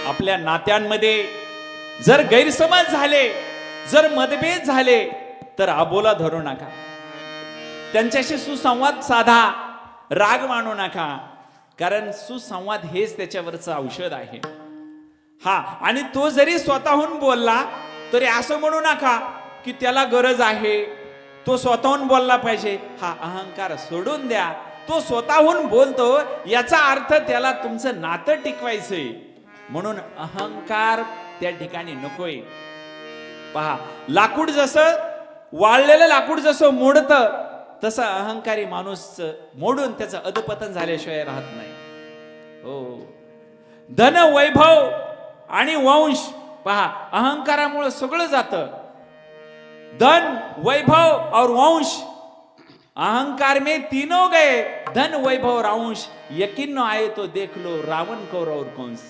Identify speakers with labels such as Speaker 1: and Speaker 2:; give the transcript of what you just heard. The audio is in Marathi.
Speaker 1: आपल्या नात्यांमध्ये जर गैरसमज झाले, जर मतभेद झाले, तर आबोला धरू नका. त्यांच्याशी सुसंवाद साधा, राग मानू नका, कारण सुसंवाद हेच त्याच्यावरचं औषध आहे. हा, आणि तो जरी स्वतःहून बोलला तरी असं म्हणू नका की त्याला गरज आहे, तो स्वतःहून बोलला पाहिजे. हा अहंकार सोडून द्या. तो स्वतःहून बोलतो याचा अर्थ त्याला तुमचं नातं टिकवायचंय, म्हणून अहंकार त्या ठिकाणी नकोय. पहा, लाकूड जसं वाळलेलं लाकूड जसं मोडतं, तसं अहंकारी माणूस मोडून त्याचं अधपतन झाल्याशिवाय राहत नाही. हो, धन, वैभव आणि वंश, पहा अहंकारामुळे सगळं जातं. धन, वैभव और वंश, अहंकार में तीनों गए. धन, वैभव, वंश, यकीन न आए तो देख लो रावण कौर और कंस.